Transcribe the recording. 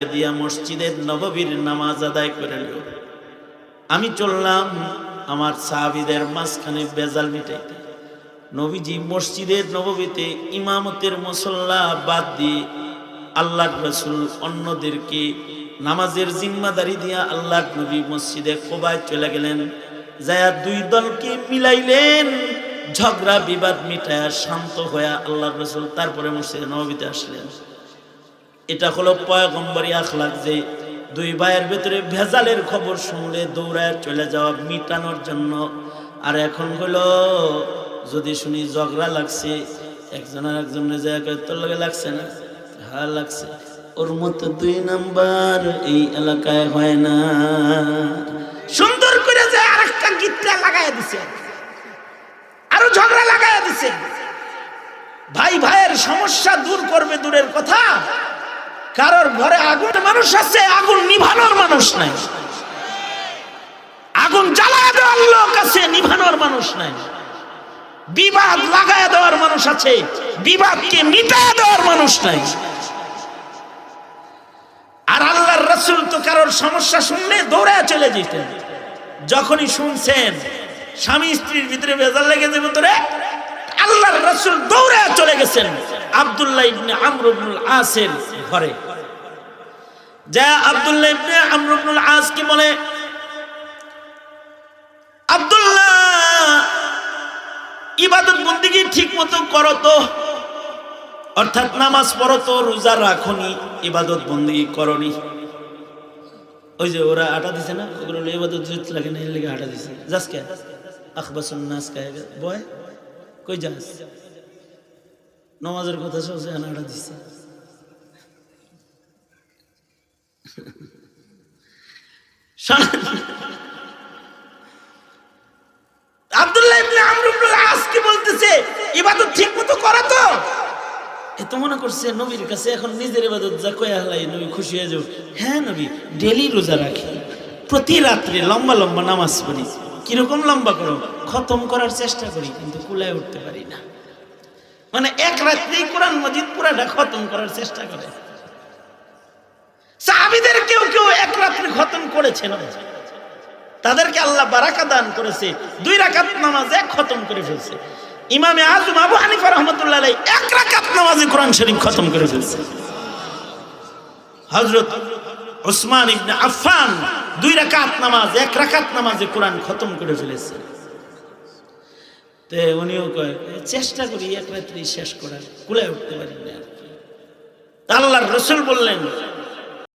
দিয়া মসজিদের নববীর নামাজ আদায় করে নিল। আমি চললাম আমার সাহাবীদের মাঝখানে বেজাল মিটাইতে। নবীজি মসজিদের নববীতে ইমামতের মুসল্লা বাদ দিয়ে আল্লাহর রাসূল অন্যদেরকে নামাজের জিম্মাদারি দিয়া আল্লাহর নবী মসজিদে কোবায় চলে গেলেন। যায়া দুই দলকে মিলাইলেন, ঝগড়া বিবাদ মিটায়া শান্ত হয়ে আল্লাহর রাসূল তারপরে মসজিদে নববীতে আসলেন। এটা হলো পয়গম্বরী আখলাক, যে দুই ভাইয়ের ভেতরে ভেজালের খবর শুনলে দৌড়ায় চলে যাওয়া মিটানোর জন্য। আর এখন হলো যদি শুনি ঝগড়া লাগছে, একজনের একজনের জায়গায় তোর লগে লাগছে না, হ্যাঁ লাগছে, ওর মতো দুই নাম্বার এই এলাকায় হয় না। সুন্দর করে যে আরেকটা গিট্টা লাগাইয়া দিছে, আরো ঝগড়া লাগাইয়া দিছে। ভাই ভাইয়ের সমস্যা দূর করবে দূরের কথা, কারোর ঘরে আগুন মানুষ আছে, আগুন নিভানোর মানুষ নাই। আগুন জ্বালায় দেওয়ার লোক আছে, নিভানোর মানুষ নাই। বিবাদ লাগায় দেওয়ার মানুষ আছে, বিবাদকে মিটায় দেওয়ার মানুষ নাই। আর আল্লাহর রাসূল তো কারোর সমস্যা শুনলে দৌড়ায় চলে যেতেন। যখনই শুনছেন স্বামী স্ত্রীর ভিতরে ভেজাল লেগে যাবে তোরে, আল্লাহর রাসূল দৌড়ায় চলে গেছেন আব্দুল্লাহ ইবনে আমর ইবনুল আসের ঘরে। যা আব্দুল্লাহ ইবনে আমর ইবনুল আস কি বলে, আব্দুল্লাহ ইবাদত বন্দেগী ঠিক মতো করো তো, অর্থাৎ নামাজ পড়ো তো, রোজা রাখোনি, ইবাদত বন্দেগী করনি। ওই যে ওরা আটা দিছে না, ওগুলো ইবাদত জুত লাগে না, এর লেগে আটা দিছে। যাস কে আখবাসুন নাস কায় বয় কই যাস, নামাজের কথা শুনছে আটা দিছে। আব্দুল্লাহ ইবনে আমর ইবনুল আস কি বলতেছে, ইবাদত ঠিকমতো করা তো। এ তো মনে করছে নবীর কাছে এখন নিজের ইবাদত যা কই আল্লাহ নবী খুশি হয়ে যাও। হ্যাঁ নবী ডেইলি রোজা রাখি, প্রতি রাত্রে লম্বা লম্বা নামাজ পড়ি। কিরকম লম্বা করো, খতম করার চেষ্টা করি কিন্তু কুলায় উঠতে পারি না। মানে এক রাত্রেই কোরআন মাজিদ পুরাটা খতম করার চেষ্টা করে। সাহাবীদের কেউ কেউ এক রাত্রে খতম করেছে না, তাদেরকে আল্লাহ বারাকা দান করেছে, 2 রাকাত নামাজে খতম করে ফেলছে। ইমামে আযম আবু হানিফা রাহমাতুল্লাহ আলাইহি 1 রাকাত নামাজে কোরআন শরীফ খতম করে ফেলছে। হযরত উসমান ইবনে আফফান 2 রাকাত নামাজ 1 রাকাত নামাজে কোরআন খতম করে ফেলেছে। তে উনিও কয় চেষ্টা করি এক রাত্রি শেষ করার, কুলায় উঠতে পারি না। আল্লাহর রাসূল বললেন